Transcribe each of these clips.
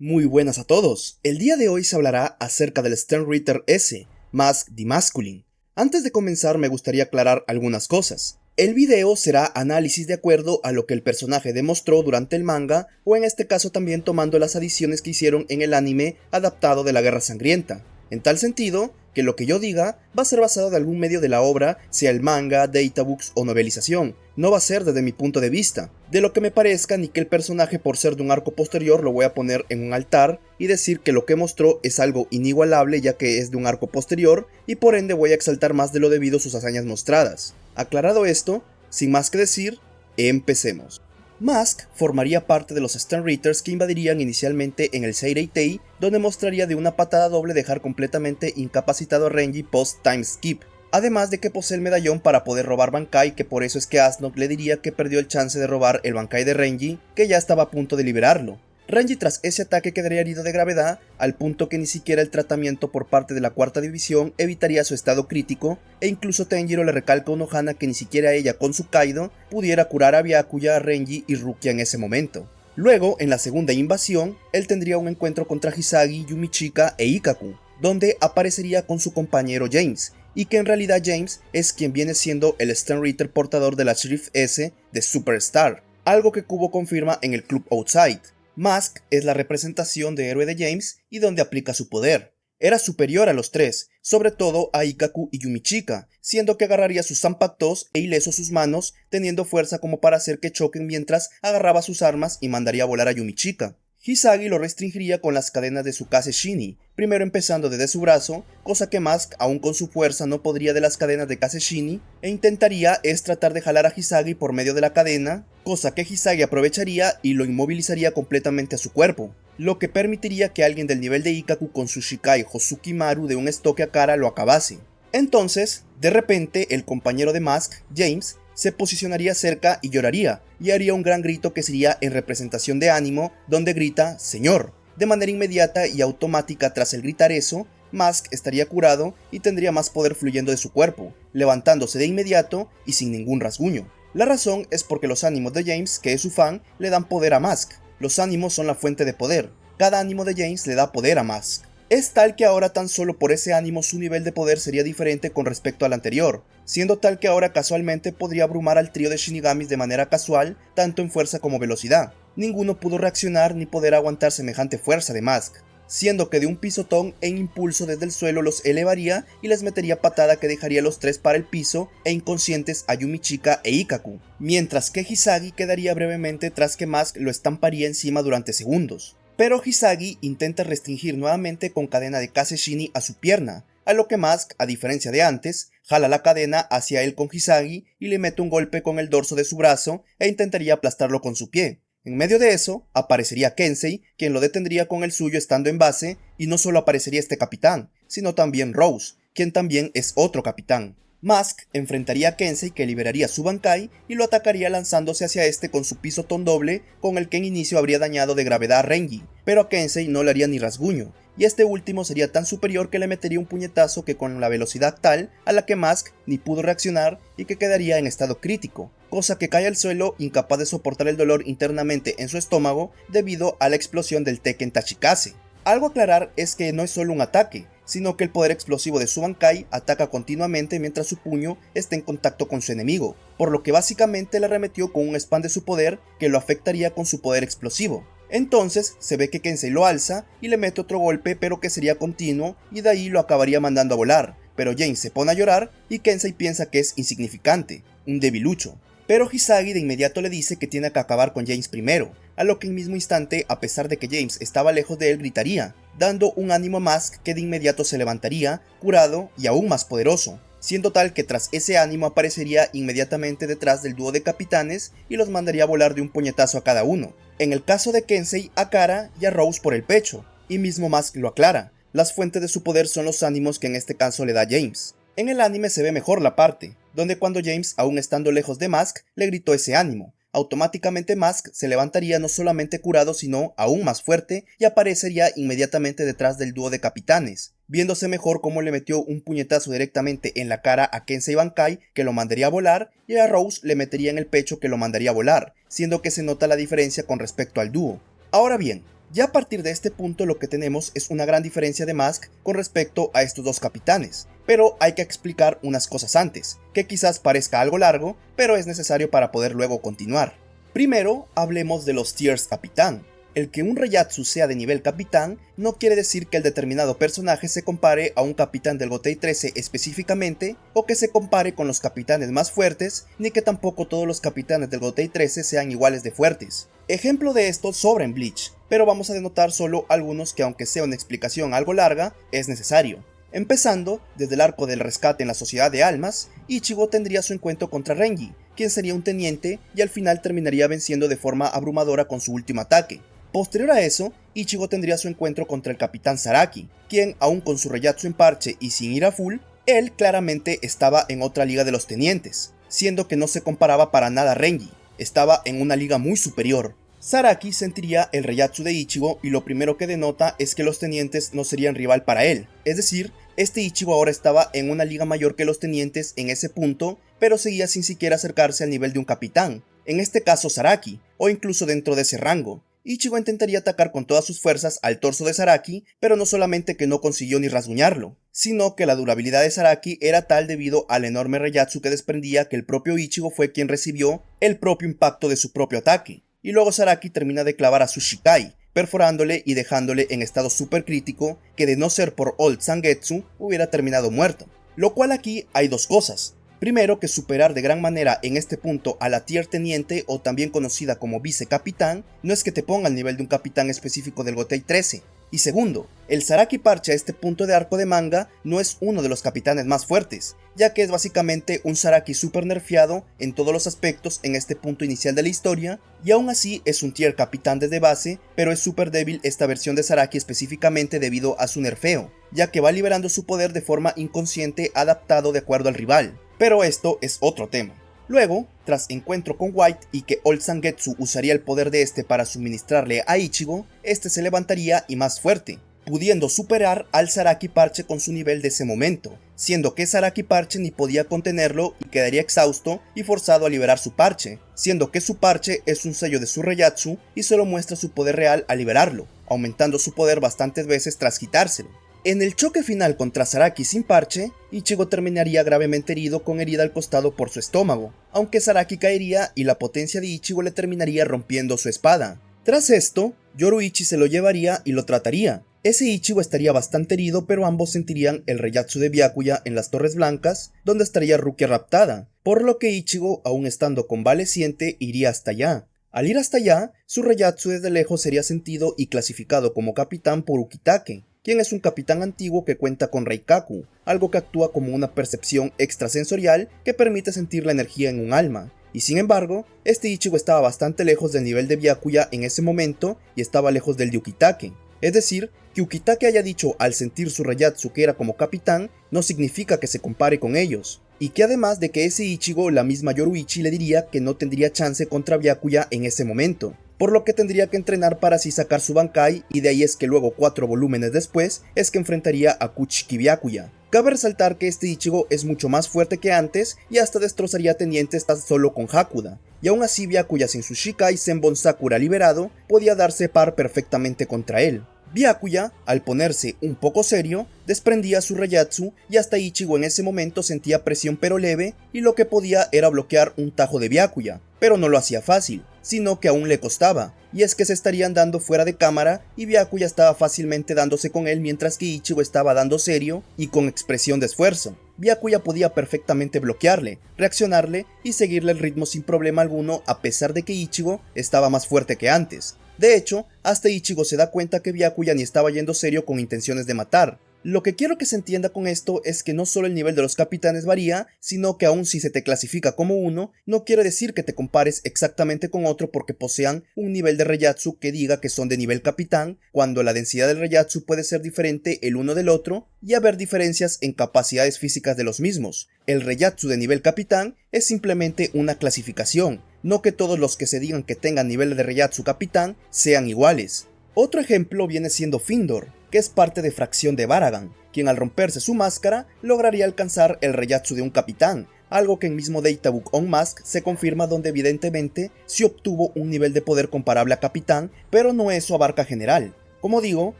Muy buenas a todos. El día de hoy se hablará acerca del Sternritter S, Mask the Masculine. Antes de comenzar me gustaría aclarar algunas cosas. El video será análisis de acuerdo a lo que el personaje demostró durante el manga, o en este caso también tomando las adiciones que hicieron en el anime adaptado de la Guerra Sangrienta. En tal sentido, que lo que yo diga va a ser basado de algún medio de la obra, sea el manga, databooks o novelización. No va a ser desde mi punto de vista, de lo que me parezca, ni que el personaje por ser de un arco posterior lo voy a poner en un altar y decir que lo que mostró es algo inigualable ya que es de un arco posterior y por ende voy a exaltar más de lo debido sus hazañas mostradas. Aclarado esto, sin más que decir, empecemos. Mask formaría parte de los Sternritters que invadirían inicialmente en el Seireitei, donde mostraría de una patada doble dejar completamente incapacitado a Renji post-time skip, además de que posee el medallón para poder robar Bankai, que por eso es que Asnok le diría que perdió el chance de robar el Bankai de Renji, que ya estaba a punto de liberarlo. Renji tras ese ataque quedaría herido de gravedad, al punto que ni siquiera el tratamiento por parte de la cuarta división evitaría su estado crítico, e incluso Tenjiro le recalca a Unohana que ni siquiera ella con su Kaido pudiera curar a Byakuya, a Renji y Rukia en ese momento. Luego, en la segunda invasión, él tendría un encuentro contra Hisagi, Yumichika e Ikkaku, donde aparecería con su compañero James, y que en realidad James es quien viene siendo el Sternritter portador de la Shrift S de Superstar, algo que Kubo confirma en el Club Outside. Mask es la representación de héroe de James y donde aplica su poder. Era superior a los tres, sobre todo a Ikkaku y Yumichika, siendo que agarraría sus zanpakutos e ileso sus manos, teniendo fuerza como para hacer que choquen mientras agarraba sus armas y mandaría a volar a Yumichika. Hisagi lo restringiría con las cadenas de su Kase Shini, primero empezando desde su brazo, cosa que Mask aún con su fuerza no podría de las cadenas de Kase Shini, e intentaría es tratar de jalar a Hisagi por medio de la cadena, cosa que Hisagi aprovecharía y lo inmovilizaría completamente a su cuerpo, lo que permitiría que alguien del nivel de Ikkaku con su Shikai Hozukimaru de un estoque a cara lo acabase. Entonces, de repente, el compañero de Mask, James, se posicionaría cerca y lloraría, y haría un gran grito que sería en representación de ánimo, donde grita «Señor». De manera inmediata y automática tras el gritar eso, Mask estaría curado y tendría más poder fluyendo de su cuerpo, levantándose de inmediato y sin ningún rasguño. La razón es porque los ánimos de James, que es su fan, le dan poder a Mask. Los ánimos son la fuente de poder. Cada ánimo de James le da poder a Mask. Es tal que ahora tan solo por ese ánimo su nivel de poder sería diferente con respecto al anterior, siendo tal que ahora casualmente podría abrumar al trío de Shinigamis de manera casual, tanto en fuerza como velocidad. Ninguno pudo reaccionar ni poder aguantar semejante fuerza de Mask, siendo que de un pisotón en impulso desde el suelo los elevaría y les metería patada que dejaría a los tres para el piso e inconscientes a Yumichika e Ikkaku, mientras que Hisagi quedaría brevemente tras que Mask lo estamparía encima durante segundos. Pero Hisagi intenta restringir nuevamente con cadena de Kase Shini a su pierna, a lo que Mask, a diferencia de antes, jala la cadena hacia él con Hisagi y le mete un golpe con el dorso de su brazo e intentaría aplastarlo con su pie. En medio de eso, aparecería Kensei, quien lo detendría con el suyo estando en base, y no solo aparecería este capitán, sino también Rose, quien también es otro capitán. Mask enfrentaría a Kensei, que liberaría su Bankai y lo atacaría lanzándose hacia este con su pisotón doble, con el que en inicio habría dañado de gravedad a Renji, pero a Kensei no le haría ni rasguño, y este último sería tan superior que le metería un puñetazo que con la velocidad tal a la que Mask ni pudo reaccionar y que quedaría en estado crítico, cosa que cae al suelo incapaz de soportar el dolor internamente en su estómago debido a la explosión del Tekken Tachikase. Algo a aclarar es que no es solo un ataque, sino que el poder explosivo de su Bankai ataca continuamente mientras su puño está en contacto con su enemigo, por lo que básicamente le arremetió con un spam de su poder que lo afectaría con su poder explosivo. Entonces se ve que Kensei lo alza y le mete otro golpe, pero que sería continuo y de ahí lo acabaría mandando a volar, pero James se pone a llorar y Kensei piensa que es insignificante, un debilucho. Pero Hisagi de inmediato le dice que tiene que acabar con James primero, a lo que en mismo instante, a pesar de que James estaba lejos de él, gritaría, dando un ánimo a Mask que de inmediato se levantaría, curado y aún más poderoso, siendo tal que tras ese ánimo aparecería inmediatamente detrás del dúo de capitanes y los mandaría a volar de un puñetazo a cada uno. En el caso de Kensei, a cara y a Rose por el pecho, y mismo Mask lo aclara, las fuentes de su poder son los ánimos que en este caso le da James. En el anime se ve mejor la parte, donde cuando James, aún estando lejos de Mask, le gritó ese ánimo. Automáticamente Mask se levantaría no solamente curado sino aún más fuerte y aparecería inmediatamente detrás del dúo de capitanes, viéndose mejor cómo le metió un puñetazo directamente en la cara a Kensei Bankai que lo mandaría a volar y a Rose le metería en el pecho que lo mandaría a volar, siendo que se nota la diferencia con respecto al dúo. Ahora bien, Ya a partir de este punto lo que tenemos es una gran diferencia de Mask con respecto a estos dos capitanes, pero hay que explicar unas cosas antes, que quizás parezca algo largo, pero es necesario para poder luego continuar. Primero, hablemos de los tiers capitán. El que un Reiatsu sea de nivel capitán no quiere decir que el determinado personaje se compare a un capitán del Gotei 13 específicamente, o que se compare con los capitanes más fuertes, ni que tampoco todos los capitanes del Gotei 13 sean iguales de fuertes. Ejemplo de esto sobra en Bleach, pero vamos a denotar solo algunos que, aunque sea una explicación algo larga, es necesario. Empezando, desde el arco del rescate en la Sociedad de Almas, Ichigo tendría su encuentro contra Renji, quien sería un teniente y al final terminaría venciendo de forma abrumadora con su último ataque. Posterior a eso, Ichigo tendría su encuentro contra el Capitán Zaraki, quien, aún con su Reiatsu en parche y sin ir a full, él claramente estaba en otra liga de los tenientes, siendo que no se comparaba para nada a Renji, estaba en una liga muy superior. Zaraki sentiría el Reiatsu de Ichigo y lo primero que denota es que los tenientes no serían rival para él, es decir, este Ichigo ahora estaba en una liga mayor que los tenientes en ese punto, pero seguía sin siquiera acercarse al nivel de un capitán, en este caso Zaraki, o incluso dentro de ese rango. Ichigo intentaría atacar con todas sus fuerzas al torso de Zaraki, pero no solamente que no consiguió ni rasguñarlo, sino que la durabilidad de Zaraki era tal debido al enorme Reiatsu que desprendía que el propio Ichigo fue quien recibió el propio impacto de su propio ataque, y luego Zaraki termina de clavar a su Shikai, perforándole y dejándole en estado super crítico que de no ser por Old Zangetsu hubiera terminado muerto. Lo cual aquí hay dos cosas. Primero, que superar de gran manera en este punto a la tier teniente o también conocida como vicecapitán no es que te ponga al nivel de un capitán específico del Gotei 13. Y segundo, el Zaraki parche a este punto de arco de manga no es uno de los capitanes más fuertes, ya que es básicamente un Zaraki super nerfeado en todos los aspectos en este punto inicial de la historia, y aún así es un tier capitán desde base, pero es super débil esta versión de Zaraki específicamente debido a su nerfeo, ya que va liberando su poder de forma inconsciente adaptado de acuerdo al rival. Pero esto es otro tema. Luego, tras encuentro con White y que Old Zangetsu usaría el poder de este para suministrarle a Ichigo, este se levantaría y más fuerte, pudiendo superar al Zaraki Parche con su nivel de ese momento, siendo que Zaraki Parche ni podía contenerlo y quedaría exhausto y forzado a liberar su parche, siendo que su parche es un sello de su Reiatsu y solo muestra su poder real al liberarlo, aumentando su poder bastantes veces tras quitárselo. En el choque final contra Zaraki sin parche, Ichigo terminaría gravemente herido con herida al costado por su estómago, aunque Zaraki caería y la potencia de Ichigo le terminaría rompiendo su espada. Tras esto, Yoruichi se lo llevaría y lo trataría. Ese Ichigo estaría bastante herido, pero ambos sentirían el Reiatsu de Byakuya en las Torres Blancas, donde estaría Rukia raptada, por lo que Ichigo, aún estando convaleciente, iría hasta allá. Al ir hasta allá, su Reiatsu desde lejos sería sentido y clasificado como capitán por Ukitake, quien es un capitán antiguo que cuenta con Reikaku, algo que actúa como una percepción extrasensorial que permite sentir la energía en un alma. Y sin embargo, este Ichigo estaba bastante lejos del nivel de Byakuya en ese momento y estaba lejos del de Ukitake. Es decir, que Ukitake haya dicho al sentir su Reiatsu que era como capitán, no significa que se compare con ellos. Y que además de que ese Ichigo, la misma Yoruichi le diría que no tendría chance contra Byakuya en ese momento, por lo que tendría que entrenar para así sacar su Bankai, y de ahí es que luego 4 volúmenes después es que enfrentaría a Kuchiki Byakuya. Cabe resaltar que este Ichigo es mucho más fuerte que antes y hasta destrozaría tenientes tan solo con Hakuda, y aún así Byakuya sin su Shikai Senbon Sakura liberado podía darse par perfectamente contra él. Byakuya, al ponerse un poco serio, desprendía su Reiatsu y hasta Ichigo en ese momento sentía presión pero leve y lo que podía era bloquear un tajo de Byakuya, pero no lo hacía fácil, sino que aún le costaba, y es que se estarían dando fuera de cámara y Byakuya estaba fácilmente dándose con él mientras que Ichigo estaba dando serio y con expresión de esfuerzo. Byakuya podía perfectamente bloquearle, reaccionarle y seguirle el ritmo sin problema alguno a pesar de que Ichigo estaba más fuerte que antes. De hecho, hasta Ichigo se da cuenta que Byakuya ni estaba yendo serio con intenciones de matar. Lo que quiero que se entienda con esto es que no solo el nivel de los capitanes varía, sino que aun si se te clasifica como uno, no quiere decir que te compares exactamente con otro porque posean un nivel de Reiatsu que diga que son de nivel capitán, cuando la densidad del Reiatsu puede ser diferente el uno del otro y haber diferencias en capacidades físicas de los mismos. El Reiatsu de nivel capitán es simplemente una clasificación, no que todos los que se digan que tengan nivel de Reiatsu capitán sean iguales. Otro ejemplo viene siendo Findor, que es parte de fracción de Baragan, quien al romperse su máscara lograría alcanzar el Reiatsu de un capitán, algo que en mismo Databook Unmasked se confirma, donde evidentemente sí obtuvo un nivel de poder comparable a Capitán, pero no es su abarca general. Como digo,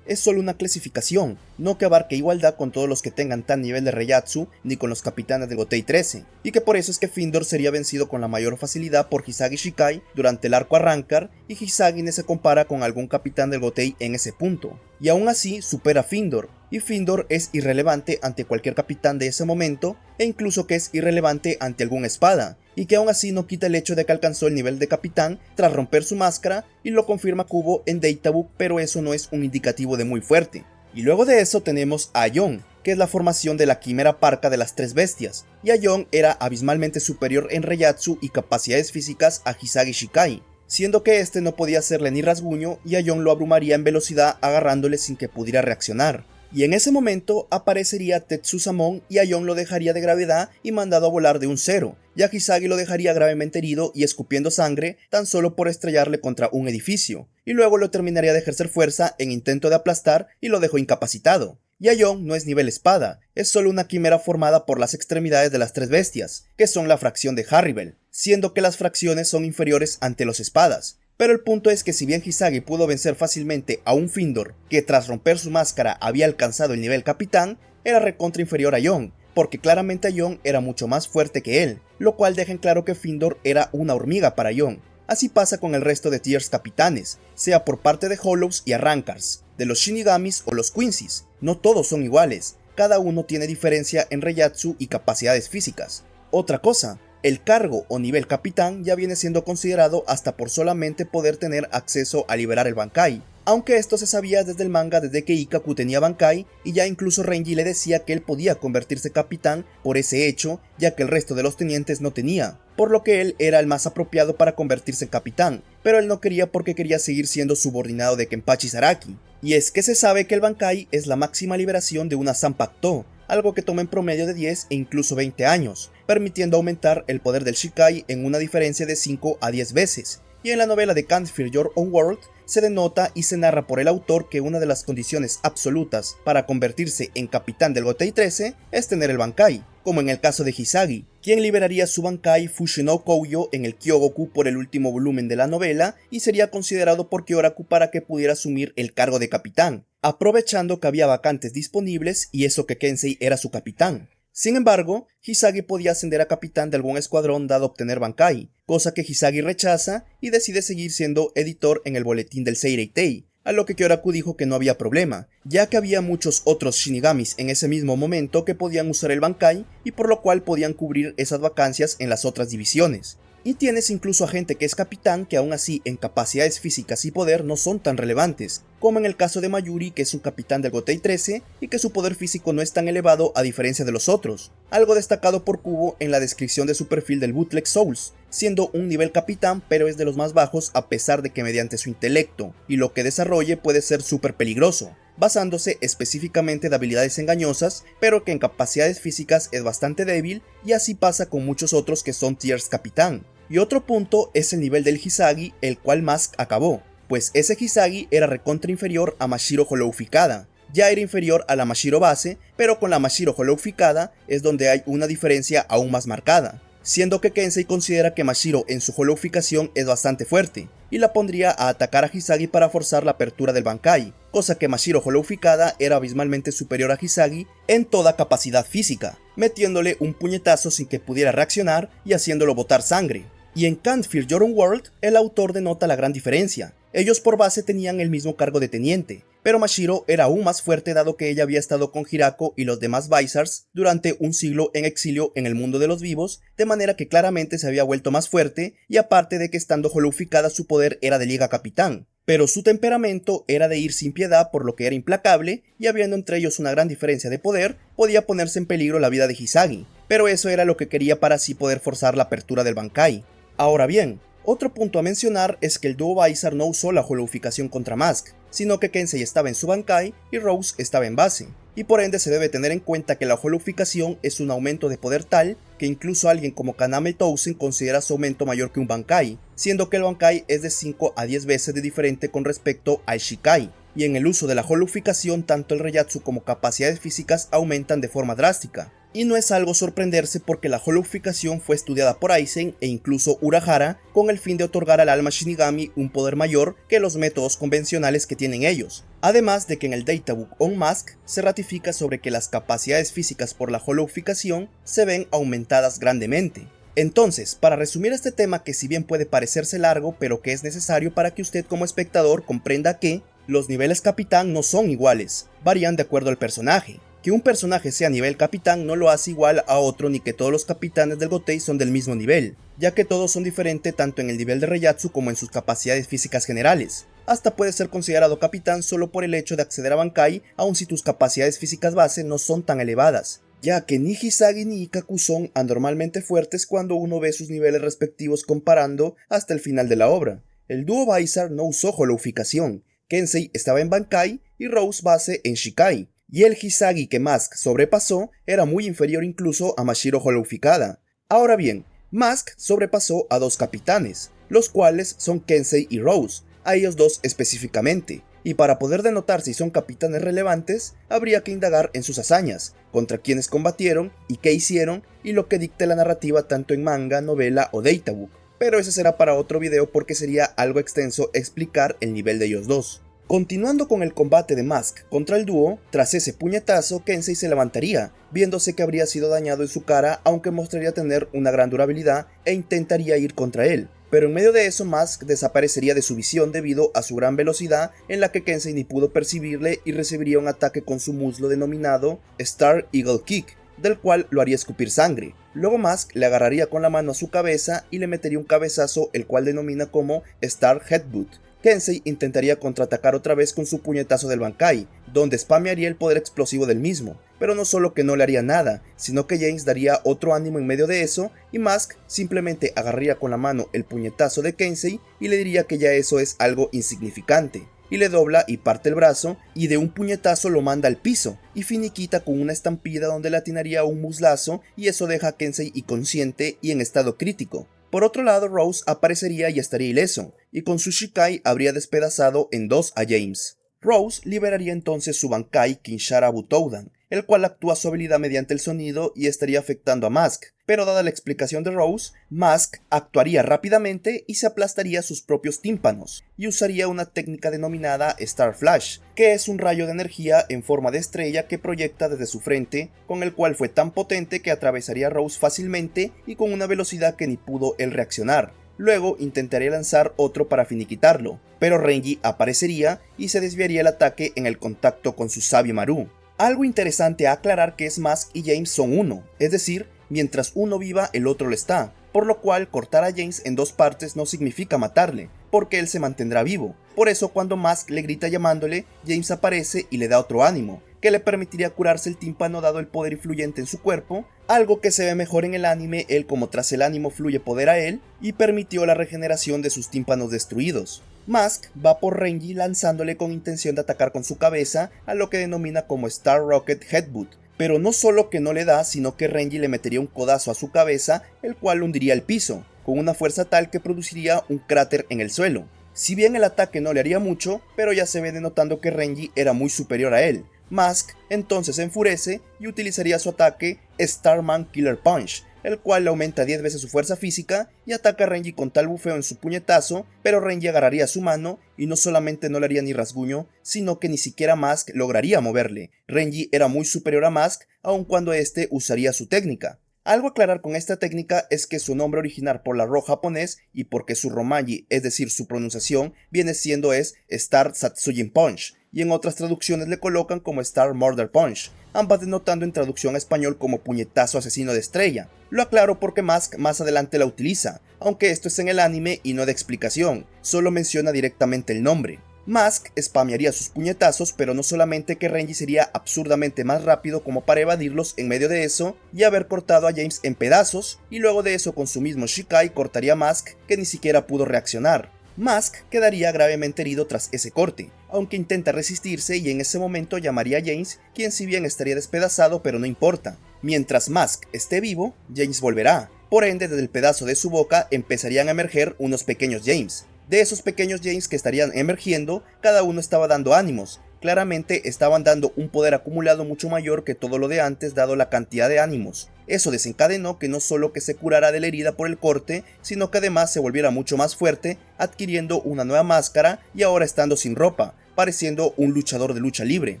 es solo una clasificación, no que abarque igualdad con todos los que tengan tal nivel de Reiatsu ni con los capitanes del Gotei 13, y que por eso es que Findor sería vencido con la mayor facilidad por Hisagi Shikai durante el arco Arrancar, y Hisagi no se compara con algún capitán del Gotei en ese punto, y aún así supera a Findor, y Findor es irrelevante ante cualquier capitán de ese momento, e incluso que es irrelevante ante algún espada, y que aún así no quita el hecho de que alcanzó el nivel de capitán tras romper su máscara, y lo confirma Kubo en Databook, pero eso no es un indicativo de muy fuerte. Y luego de eso tenemos a Aion, que es la formación de la quimera parca de las tres bestias, y Aion era abismalmente superior en Reiatsu y capacidades físicas a Hisagi Shikai, siendo que este no podía hacerle ni rasguño y Aion lo abrumaría en velocidad agarrándole sin que pudiera reaccionar. Y en ese momento aparecería Tetsusamon y Aion lo dejaría de gravedad y mandado a volar de un cero, ya Hisagi lo dejaría gravemente herido y escupiendo sangre tan solo por estrellarle contra un edificio, y luego lo terminaría de ejercer fuerza en intento de aplastar y lo dejó incapacitado. Y Aion no es nivel espada, es solo una quimera formada por las extremidades de las tres bestias, que son la fracción de Harribel, siendo que las fracciones son inferiores ante los espadas. Pero el punto es que si bien Hisagi pudo vencer fácilmente a un Findor que tras romper su máscara había alcanzado el nivel capitán, era recontra inferior a Aion, porque claramente Aion era mucho más fuerte que él, lo cual deja en claro que Findor era una hormiga para Aion. Así pasa con el resto de tiers capitanes, sea por parte de Hollows y Arrancars, de los Shinigamis o los Quincy's, no todos son iguales, cada uno tiene diferencia en Reiatsu y capacidades físicas. Otra cosa, el cargo o nivel capitán ya viene siendo considerado hasta por solamente poder tener acceso a liberar el Bankai, aunque esto se sabía desde el manga desde que Ikkaku tenía Bankai y ya incluso Renji le decía que él podía convertirse capitán por ese hecho, ya que el resto de los tenientes no tenía, por lo que él era el más apropiado para convertirse en capitán, pero él no quería porque quería seguir siendo subordinado de Kenpachi Zaraki. Y es que se sabe que el Bankai es la máxima liberación de una Zanpakuto, algo que toma en promedio de 10 e incluso 20 años, permitiendo aumentar el poder del Shikai en una diferencia de 5 a 10 veces, y en la novela de Can't Fear Your Own World se denota y se narra por el autor que una de las condiciones absolutas para convertirse en capitán del Gotei 13 es tener el Bankai, como en el caso de Hisagi, quien liberaría su Bankai Fushino Kouyo en el Kyogoku por el último volumen de la novela y sería considerado por Kyoraku para que pudiera asumir el cargo de capitán, aprovechando que había vacantes disponibles y eso que Kensei era su capitán. Sin embargo, Hisagi podía ascender a capitán de algún escuadrón dado obtener Bankai, cosa que Hisagi rechaza y decide seguir siendo editor en el boletín del Seireitei, a lo que Kyoraku dijo que no había problema, ya que había muchos otros Shinigamis en ese mismo momento que podían usar el Bankai y por lo cual podían cubrir esas vacancias en las otras divisiones. Y tienes incluso a gente que es capitán que aún así en capacidades físicas y poder no son tan relevantes, como en el caso de Mayuri, que es un capitán del Gotei 13 y que su poder físico no es tan elevado a diferencia de los otros, algo destacado por Kubo en la descripción de su perfil del Bootleg Souls, siendo un nivel capitán pero es de los más bajos a pesar de que mediante su intelecto y lo que desarrolle puede ser súper peligroso, basándose específicamente de habilidades engañosas, pero que en capacidades físicas es bastante débil, y así pasa con muchos otros que son tiers capitán. Y otro punto es el nivel del Hisagi, el cual Mask acabó, pues ese Hisagi era recontra inferior a Mashiro Holoufikada. Ya era inferior a la Mashiro base, pero con la Mashiro Holoufikada es donde hay una diferencia aún más marcada, siendo que Kensei considera que Mashiro en su Holouficación es bastante fuerte, y la pondría a atacar a Hisagi para forzar la apertura del Bankai, cosa que Mashiro Holoufikada era abismalmente superior a Hisagi en toda capacidad física, metiéndole un puñetazo sin que pudiera reaccionar y haciéndolo botar sangre. Y en Can't Fear Your Own World, el autor denota la gran diferencia. Ellos por base tenían el mismo cargo de teniente, pero Mashiro era aún más fuerte dado que ella había estado con Hirako y los demás Vizars durante un siglo en exilio en el mundo de los vivos, de manera que claramente se había vuelto más fuerte, y aparte de que estando holouficada su poder era de liga capitán. Pero su temperamento era de ir sin piedad, por lo que era implacable, y habiendo entre ellos una gran diferencia de poder, podía ponerse en peligro la vida de Hisagi, pero eso era lo que quería para así poder forzar la apertura del Bankai. Ahora bien, otro punto a mencionar es que el dúo Vizar no usó la holouficación contra Mask, sino que Kensei estaba en su Bankai y Rose estaba en base, y por ende se debe tener en cuenta que la holouficación es un aumento de poder tal que incluso alguien como Kaname Tousen considera su aumento mayor que un Bankai, siendo que el Bankai es de 5 a 10 veces de diferente con respecto al Shikai, y en el uso de la holouficación tanto el Reiatsu como capacidades físicas aumentan de forma drástica. Y no es algo sorprenderse porque la hollowificación fue estudiada por Aizen e incluso Urahara con el fin de otorgar al alma Shinigami un poder mayor que los métodos convencionales que tienen ellos. Además de que en el Databook on Mask se ratifica sobre que las capacidades físicas por la hollowificación se ven aumentadas grandemente. Entonces, para resumir este tema que si bien puede parecerse largo, pero que es necesario para que usted como espectador comprenda que los niveles capitán no son iguales, varían de acuerdo al personaje. Que un personaje sea nivel capitán no lo hace igual a otro ni que todos los capitanes del Gotei son del mismo nivel, ya que todos son diferentes tanto en el nivel de Reiatsu como en sus capacidades físicas generales. Hasta puede ser considerado capitán solo por el hecho de acceder a Bankai, aun si tus capacidades físicas base no son tan elevadas, ya que ni Hisagi ni Ikkaku son anormalmente fuertes cuando uno ve sus niveles respectivos comparando hasta el final de la obra. El dúo Bizarre no usó hollowificación, Kensei estaba en Bankai y Rose base en Shikai. Y el Hisagi que Mask sobrepasó era muy inferior incluso a Mashiro hollowificada. Ahora bien, Mask sobrepasó a dos capitanes, los cuales son Kensei y Rose, a ellos dos específicamente, y para poder denotar si son capitanes relevantes, habría que indagar en sus hazañas, contra quienes combatieron y qué hicieron, y lo que dicte la narrativa tanto en manga, novela o databook, pero ese será para otro video porque sería algo extenso explicar el nivel de ellos dos. Continuando con el combate de Mask contra el dúo, tras ese puñetazo Kensei se levantaría, viéndose que habría sido dañado en su cara aunque mostraría tener una gran durabilidad e intentaría ir contra él, pero en medio de eso Mask desaparecería de su visión debido a su gran velocidad en la que Kensei ni pudo percibirle y recibiría un ataque con su muslo denominado Star Eagle Kick, del cual lo haría escupir sangre. Luego Mask le agarraría con la mano a su cabeza y le metería un cabezazo el cual denomina como Star Headbutt. Kensei intentaría contraatacar otra vez con su puñetazo del Bankai, donde spamearía el poder explosivo del mismo, pero no solo que no le haría nada, sino que James daría otro ánimo en medio de eso y Mask simplemente agarraría con la mano el puñetazo de Kensei y le diría que ya eso es algo insignificante, y le dobla y parte el brazo y de un puñetazo lo manda al piso y finiquita con una estampida donde le atinaría un muslazo y eso deja a Kensei inconsciente y en estado crítico. Por otro lado, Rose aparecería y estaría ileso, y con su Shikai habría despedazado en dos a James. Rose liberaría entonces su Bankai Kinshara Butoudan, el cual actúa su habilidad mediante el sonido y estaría afectando a Mask, pero dada la explicación de Rose, Mask actuaría rápidamente y se aplastaría sus propios tímpanos, y usaría una técnica denominada Star Flash, que es un rayo de energía en forma de estrella que proyecta desde su frente, con el cual fue tan potente que atravesaría a Rose fácilmente y con una velocidad que ni pudo él reaccionar. Luego intentaría lanzar otro para finiquitarlo, pero Renji aparecería y se desviaría el ataque en el contacto con su sabio Maru. Algo interesante a aclarar que es Mask y James son uno, es decir, mientras uno viva el otro lo está, por lo cual cortar a James en dos partes no significa matarle, porque él se mantendrá vivo. Por eso cuando Mask le grita llamándole, James aparece y le da otro ánimo, que le permitiría curarse el tímpano dado el poder influyente en su cuerpo, algo que se ve mejor en el anime, él como tras el ánimo fluye poder a él, y permitió la regeneración de sus tímpanos destruidos. Mask va por Renji lanzándole con intención de atacar con su cabeza a lo que denomina como Star Rocket Headbutt, pero no solo que no le da, sino que Renji le metería un codazo a su cabeza, el cual hundiría el piso, con una fuerza tal que produciría un cráter en el suelo. Si bien el ataque no le haría mucho, pero ya se ve denotando que Renji era muy superior a él. Mask entonces se enfurece y utilizaría su ataque Starman Killer Punch, el cual le aumenta 10 veces su fuerza física y ataca a Renji con tal bufeo en su puñetazo, pero Renji agarraría su mano y no solamente no le haría ni rasguño, sino que ni siquiera Mask lograría moverle. Renji era muy superior a Mask, aun cuando este usaría su técnica. Algo a aclarar con esta técnica es que su nombre original por la Ro japonés y porque su romaji, es decir su pronunciación, viene siendo es Star Satsujin Punch, y en otras traducciones le colocan como Star Murder Punch, ambas denotando en traducción a español como puñetazo asesino de estrella. Lo aclaro porque Mask más adelante la utiliza, aunque esto es en el anime y no de explicación, solo menciona directamente el nombre. Mask spamearía sus puñetazos, pero no solamente que Renji sería absurdamente más rápido como para evadirlos en medio de eso y haber cortado a James en pedazos, y luego de eso con su mismo Shikai cortaría a Mask que ni siquiera pudo reaccionar. Mask quedaría gravemente herido tras ese corte, aunque intenta resistirse y en ese momento llamaría a James, quien si bien estaría despedazado pero no importa. Mientras Mask esté vivo, James volverá, por ende desde el pedazo de su boca empezarían a emerger unos pequeños James. De esos pequeños James que estarían emergiendo, cada uno estaba dando ánimos, claramente estaban dando un poder acumulado mucho mayor que todo lo de antes dado la cantidad de ánimos. Eso desencadenó que no solo que se curara de la herida por el corte, sino que además se volviera mucho más fuerte, adquiriendo una nueva máscara y ahora estando sin ropa, pareciendo un luchador de lucha libre.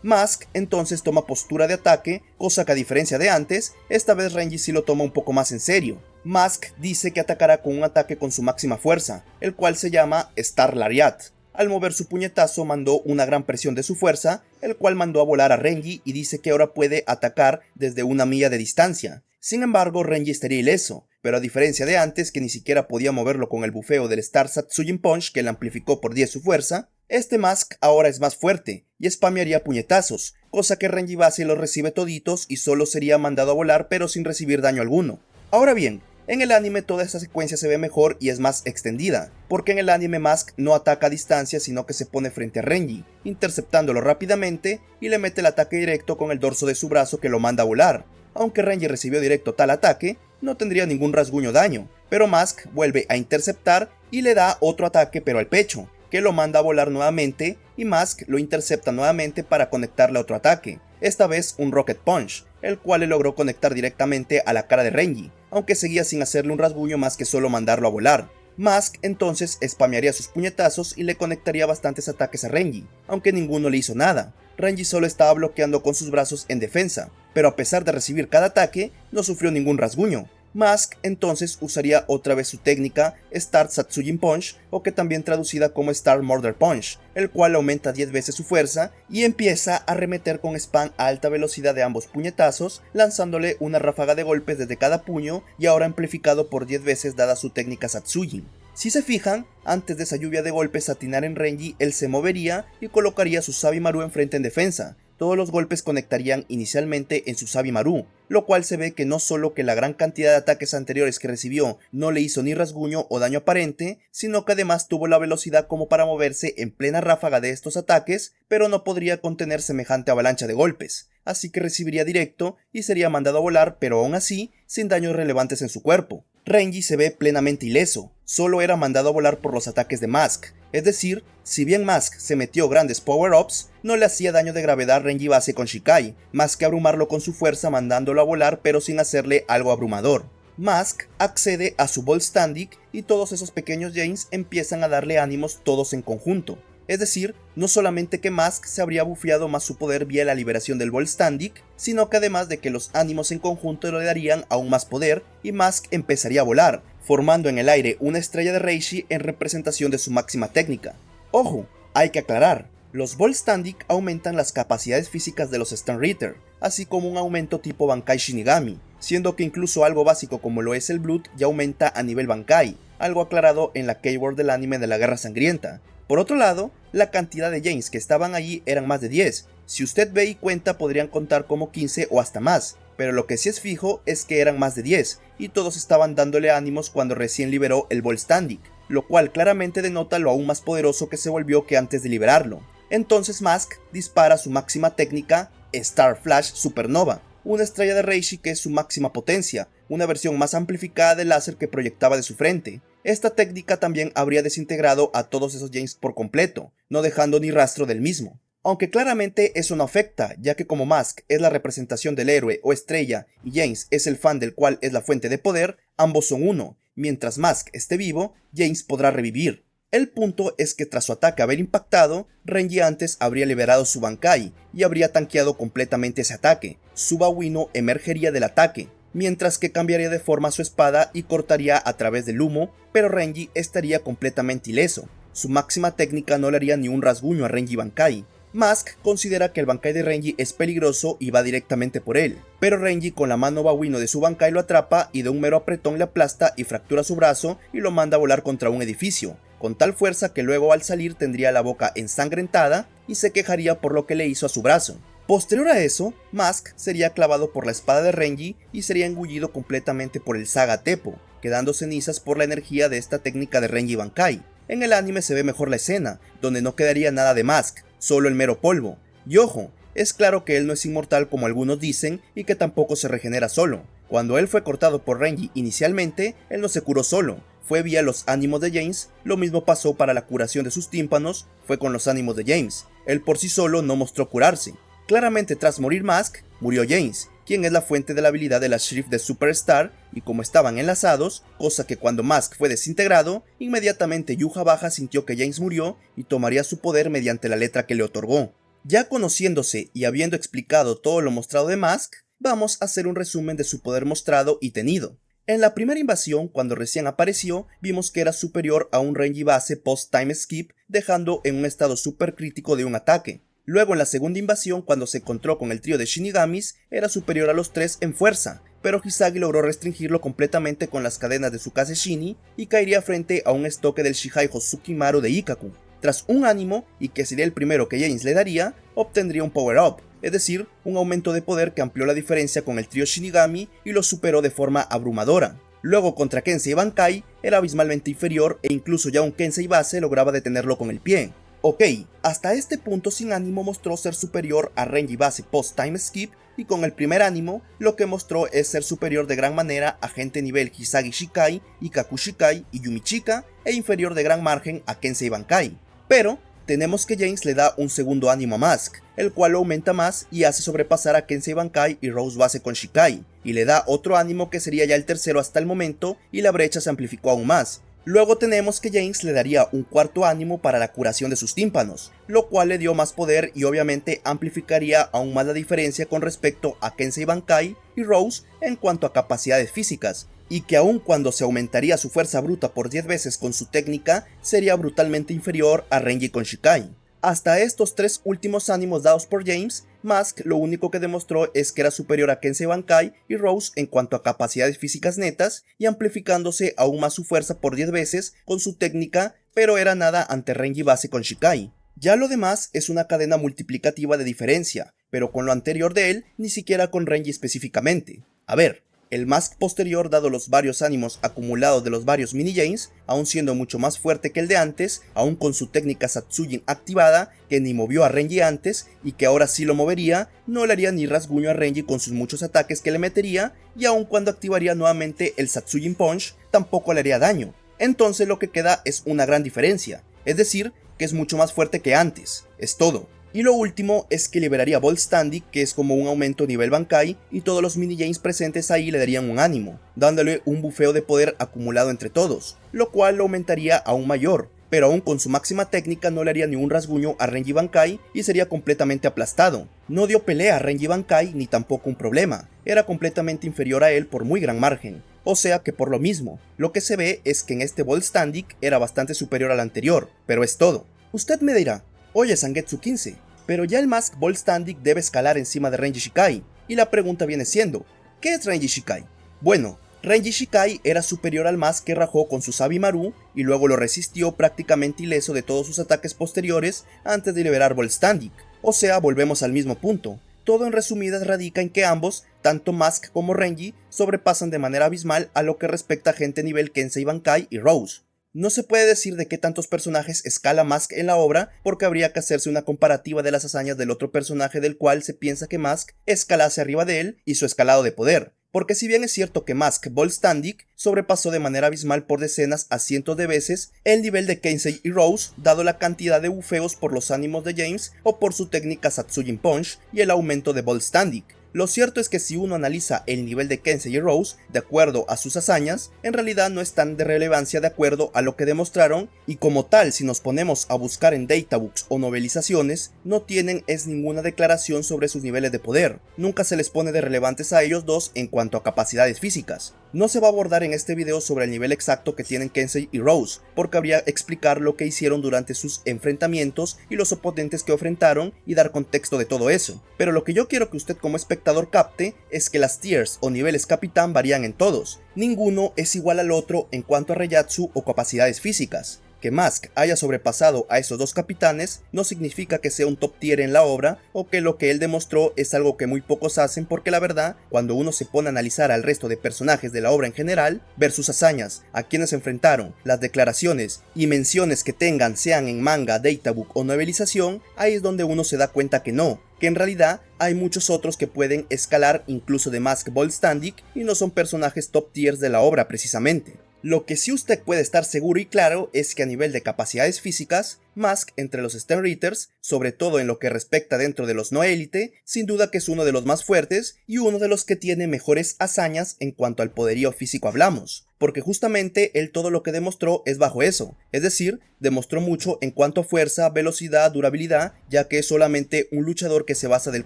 Mask entonces toma postura de ataque, cosa que a diferencia de antes, esta vez Renji sí lo toma un poco más en serio. Mask dice que atacará con un ataque con su máxima fuerza, el cual se llama Star Lariat. Al mover su puñetazo mandó una gran presión de su fuerza, el cual mandó a volar a Renji y dice que ahora puede atacar desde una milla de distancia. Sin embargo, Renji estaría ileso, pero a diferencia de antes que ni siquiera podía moverlo con el bufeo del Star Satsujin Punch que le amplificó por 10 su fuerza, este Mask ahora es más fuerte y spamearía puñetazos, cosa que Renji Base los recibe toditos y solo sería mandado a volar pero sin recibir daño alguno. Ahora bien, en el anime toda esta secuencia se ve mejor y es más extendida, porque en el anime Mask no ataca a distancia sino que se pone frente a Renji, interceptándolo rápidamente y le mete el ataque directo con el dorso de su brazo que lo manda a volar. Aunque Renji recibió directo tal ataque, no tendría ningún rasguño daño, pero Mask vuelve a interceptar y le da otro ataque pero al pecho, que lo manda a volar nuevamente y Mask lo intercepta nuevamente para conectarle otro ataque, esta vez un Rocket Punch, el cual le logró conectar directamente a la cara de Renji, aunque seguía sin hacerle un rasguño más que solo mandarlo a volar. Mask entonces spamearía sus puñetazos y le conectaría bastantes ataques a Renji, aunque ninguno le hizo nada. Renji solo estaba bloqueando con sus brazos en defensa, pero a pesar de recibir cada ataque, no sufrió ningún rasguño. Mask entonces usaría otra vez su técnica Star Satsujin Punch, o que también traducida como Star Murder Punch, el cual aumenta 10 veces su fuerza y empieza a arremeter con spam a alta velocidad de ambos puñetazos, lanzándole una ráfaga de golpes desde cada puño y ahora amplificado por 10 veces dada su técnica Satsujin. Si se fijan, antes de esa lluvia de golpes atinar en Renji, él se movería y colocaría su Sabimaru enfrente en defensa. Todos los golpes conectarían inicialmente en su Sabimaru, lo cual se ve que no solo que la gran cantidad de ataques anteriores que recibió no le hizo ni rasguño o daño aparente, sino que además tuvo la velocidad como para moverse en plena ráfaga de estos ataques, pero no podría contener semejante avalancha de golpes, así que recibiría directo y sería mandado a volar, pero aún así, sin daños relevantes en su cuerpo. Renji se ve plenamente ileso, solo era mandado a volar por los ataques de Mask, es decir, si bien Mask se metió grandes power-ups, no le hacía daño de gravedad a Renji Base con Shikai, más que abrumarlo con su fuerza mandándolo a volar pero sin hacerle algo abrumador. Mask accede a su Volstandic y todos esos pequeños Jains empiezan a darle ánimos todos en conjunto. Es decir, no solamente que Mask se habría bufeado más su poder vía la liberación del Volstandic, sino que además de que los ánimos en conjunto le darían aún más poder y Mask empezaría a volar, formando en el aire una estrella de Reishi en representación de su máxima técnica. Ojo, hay que aclarar, los Volstandic aumentan las capacidades físicas de los Stanritter, así como un aumento tipo Bankai Shinigami, siendo que incluso algo básico como lo es el Blood ya aumenta a nivel Bankai, algo aclarado en la keyword del anime de la Guerra Sangrienta. Por otro lado, la cantidad de Jains que estaban allí eran más de 10, si usted ve y cuenta podrían contar como 15 o hasta más, pero lo que sí es fijo es que eran más de 10, y todos estaban dándole ánimos cuando recién liberó el Volstandic, lo cual claramente denota lo aún más poderoso que se volvió que antes de liberarlo. Entonces Mask dispara su máxima técnica, Star Flash Supernova, una estrella de Reishi que es su máxima potencia, una versión más amplificada del láser que proyectaba de su frente. Esta técnica también habría desintegrado a todos esos Jains por completo, no dejando ni rastro del mismo. Aunque claramente eso no afecta, ya que como Mask es la representación del héroe o estrella y Jains es el fan del cual es la fuente de poder, ambos son uno. Mientras Mask esté vivo, Jains podrá revivir. El punto es que tras su ataque haber impactado, Renji antes habría liberado su Bankai y habría tanqueado completamente ese ataque. Su Bawino emergería del ataque, mientras que cambiaría de forma su espada y cortaría a través del humo, pero Renji estaría completamente ileso. Su máxima técnica no le haría ni un rasguño a Renji Bankai. Mask considera que el Bankai de Renji es peligroso y va directamente por él, pero Renji con la mano Bawino de su Bankai lo atrapa y de un mero apretón le aplasta y fractura su brazo y lo manda a volar contra un edificio, con tal fuerza que luego al salir tendría la boca ensangrentada y se quejaría por lo que le hizo a su brazo. Posterior a eso, Mask sería clavado por la espada de Renji y sería engullido completamente por el Saga Teppo, quedando cenizas por la energía de esta técnica de Renji Bankai. En el anime se ve mejor la escena, donde no quedaría nada de Mask, solo el mero polvo. Y ojo, es claro que él no es inmortal como algunos dicen y que tampoco se regenera solo. Cuando él fue cortado por Renji inicialmente, él no se curó solo, fue vía los ánimos de James, lo mismo pasó para la curación de sus tímpanos, fue con los ánimos de James. él por sí solo no mostró curarse. Claramente tras morir Mask, murió James, quien es la fuente de la habilidad de la Shrift de Superstar, y como estaban enlazados, cosa que cuando Mask fue desintegrado, inmediatamente Yuja Baja sintió que James murió y tomaría su poder mediante la letra que le otorgó. Ya conociéndose y habiendo explicado todo lo mostrado de Mask, vamos a hacer un resumen de su poder mostrado y tenido. En la primera invasión, cuando recién apareció, vimos que era superior a un Renji base post-time skip, dejando en un estado super crítico de un ataque. Luego en la segunda invasión, cuando se encontró con el trío de Shinigamis, era superior a los tres en fuerza, pero Hisagi logró restringirlo completamente con las cadenas de Tsukase Shini y caería frente a un estoque del Shihai Hozukimaru de Ikkaku. Tras un ánimo, y que sería el primero que James le daría, obtendría un power-up, es decir, un aumento de poder que amplió la diferencia con el trío Shinigami y lo superó de forma abrumadora. Luego contra Kensei Bankai era abismalmente inferior e incluso ya un Kensei base lograba detenerlo con el pie. Ok, hasta este punto Sin Ánimo mostró ser superior a Renji base post-time skip y con el primer ánimo lo que mostró es ser superior de gran manera a gente nivel Hisagi Shikai, Ikkaku Shikai y Yumi Chika e inferior de gran margen a Kensei Bankai. Pero tenemos que James le da un segundo ánimo a Mask, el cual lo aumenta más y hace sobrepasar a Kensei Bankai y Rose base con Shikai, y le da otro ánimo que sería ya el tercero hasta el momento y la brecha se amplificó aún más. Luego tenemos que James le daría un cuarto ánimo para la curación de sus tímpanos, lo cual le dio más poder y obviamente amplificaría aún más la diferencia con respecto a Kensei Bankai y Rose en cuanto a capacidades físicas, y que aun cuando se aumentaría su fuerza bruta por 10 veces con su técnica, sería brutalmente inferior a Renji con Shikai. Hasta estos tres últimos ánimos dados por James, Mask lo único que demostró es que era superior a Kensei Bankai y Rose en cuanto a capacidades físicas netas y amplificándose aún más su fuerza por 10 veces con su técnica, pero era nada ante Renji base con Shikai. Ya lo demás es una cadena multiplicativa de diferencia, pero con lo anterior de él ni siquiera con Renji específicamente. A ver, el Mask posterior, dado los varios ánimos acumulados de los varios mini-James, aún siendo mucho más fuerte que el de antes, aún con su técnica Satsujin activada, que ni movió a Renji antes y que ahora sí lo movería, no le haría ni rasguño a Renji con sus muchos ataques que le metería, y aun cuando activaría nuevamente el Satsujin Punch, tampoco le haría daño. Entonces lo que queda es una gran diferencia, es decir, que es mucho más fuerte que antes, es todo. Y lo último es que liberaría Volt Standing, que es como un aumento nivel Bankai, y todos los mini-James presentes ahí le darían un ánimo, dándole un bufeo de poder acumulado entre todos, lo cual lo aumentaría aún mayor, pero aún con su máxima técnica no le haría ni un rasguño a Renji Bankai y sería completamente aplastado. No dio pelea a Renji Bankai ni tampoco un problema, era completamente inferior a él por muy gran margen. O sea que por lo mismo, lo que se ve es que en este Volt Standing era bastante superior al anterior, pero es todo. Usted me dirá, oye Zangetsu 15, pero ya el Mask Volt Standing debe escalar encima de Renji Shikai, y la pregunta viene siendo, ¿qué es Renji Shikai? Bueno, Renji Shikai era superior al Mask que rajó con su Sabimaru y luego lo resistió prácticamente ileso de todos sus ataques posteriores antes de liberar Volt Standing. O sea, volvemos al mismo punto. Todo en resumidas radica en que ambos, tanto Mask como Renji, sobrepasan de manera abismal a lo que respecta a gente nivel Kensei Bankai y Rose. No se puede decir de qué tantos personajes escala Mask en la obra porque habría que hacerse una comparativa de las hazañas del otro personaje del cual se piensa que Mask escalase arriba de él y su escalado de poder. Porque si bien es cierto que Mask Volt Standing sobrepasó de manera abismal por decenas a cientos de veces el nivel de Kensei y Rose, dado la cantidad de bufeos por los ánimos de James o por su técnica Satsujin Punch y el aumento de Volt Standing. Lo cierto es que si uno analiza el nivel de Kensei y Rose de acuerdo a sus hazañas, en realidad no es tan de relevancia de acuerdo a lo que demostraron, y como tal si nos ponemos a buscar en databooks o novelizaciones, no tienen ninguna declaración sobre sus niveles de poder, nunca se les pone de relevantes a ellos dos en cuanto a capacidades físicas. No se va a abordar en este video sobre el nivel exacto que tienen Kensei y Rose, porque habría que explicar lo que hicieron durante sus enfrentamientos y los oponentes que enfrentaron y dar contexto de todo eso. Pero lo que yo quiero que usted como espectador capte es que las tiers o niveles capitán varían en todos. Ninguno es igual al otro en cuanto a Reiatsu o capacidades físicas. Que Mask haya sobrepasado a esos dos capitanes no significa que sea un top tier en la obra o que lo que él demostró es algo que muy pocos hacen, porque la verdad, cuando uno se pone a analizar al resto de personajes de la obra en general, ver sus hazañas, a quienes se enfrentaron, las declaraciones y menciones que tengan sean en manga, databook o novelización, ahí es donde uno se da cuenta que no, que en realidad hay muchos otros que pueden escalar incluso de Mask Volt Standing y no son personajes top tiers de la obra precisamente. Lo que sí usted puede estar seguro y claro es que a nivel de capacidades físicas, Mask entre los Stern Reiters, sobre todo en lo que respecta dentro de los no élite, sin duda que es uno de los más fuertes y uno de los que tiene mejores hazañas en cuanto al poderío físico hablamos, porque justamente él todo lo que demostró es bajo eso, es decir, demostró mucho en cuanto a fuerza, velocidad, durabilidad, ya que es solamente un luchador que se basa del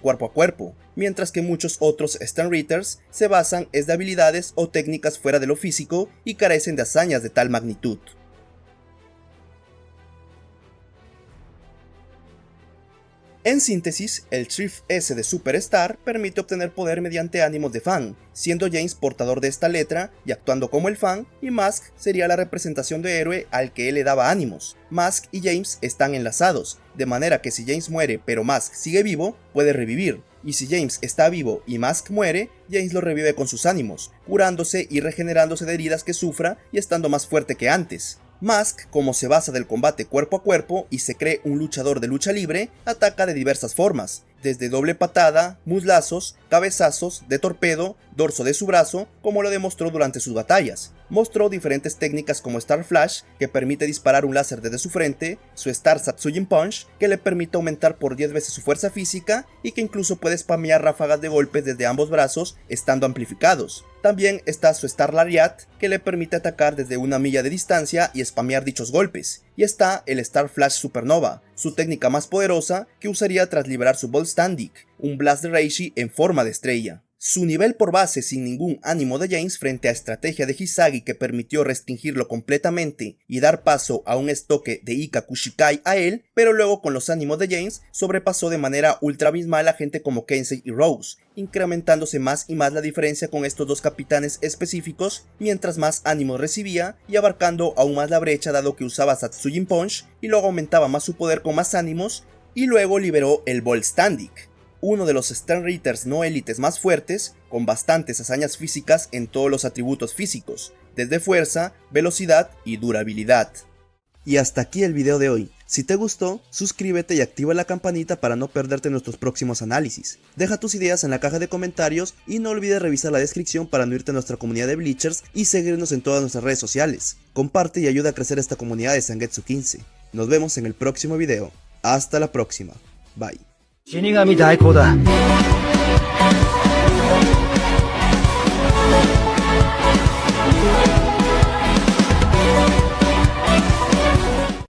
cuerpo a cuerpo, mientras que muchos otros Stern Reiters se basan es de habilidades o técnicas fuera de lo físico y carecen de hazañas de tal magnitud. En síntesis, el Thrift S de Superstar permite obtener poder mediante ánimos de fan, siendo James portador de esta letra y actuando como el fan, y Mask sería la representación de héroe al que él le daba ánimos. Mask y James están enlazados, de manera que si James muere pero Mask sigue vivo, puede revivir, y si James está vivo y Mask muere, James lo revive con sus ánimos, curándose y regenerándose de heridas que sufra y estando más fuerte que antes. Mask, como se basa del combate cuerpo a cuerpo y se cree un luchador de lucha libre, ataca de diversas formas, desde doble patada, muslazos, cabezazos, de torpedo, dorso de su brazo, como lo demostró durante sus batallas. Mostró diferentes técnicas como Star Flash, que permite disparar un láser desde su frente, su Star Satsujin Punch, que le permite aumentar por 10 veces su fuerza física y que incluso puede spamear ráfagas de golpes desde ambos brazos estando amplificados. También está su Star Lariat, que le permite atacar desde una milla de distancia y spamear dichos golpes. Y está el Star Flash Supernova, su técnica más poderosa que usaría tras liberar su Bolt Standik, un blast de Reishi en forma de estrella. Su nivel por base sin ningún ánimo de James frente a estrategia de Hisagi que permitió restringirlo completamente y dar paso a un estoque de Ika Kushikai a él, pero luego con los ánimos de James sobrepasó de manera ultra abismal a gente como Kensei y Rose, incrementándose más y más la diferencia con estos dos capitanes específicos mientras más ánimos recibía y abarcando aún más la brecha dado que usaba Satsujin Punch y luego aumentaba más su poder con más ánimos y luego liberó el Bolt Standik, uno de los Stern Reiters no élites más fuertes, con bastantes hazañas físicas en todos los atributos físicos, desde fuerza, velocidad y durabilidad. Y hasta aquí el video de hoy. Si te gustó, suscríbete y activa la campanita para no perderte nuestros próximos análisis. Deja tus ideas en la caja de comentarios y no olvides revisar la descripción para unirte a nuestra comunidad de Bleachers y seguirnos en todas nuestras redes sociales. Comparte y ayuda a crecer esta comunidad de Zangetsu 15. Nos vemos en el próximo video. Hasta la próxima. Bye. 死神代行だ。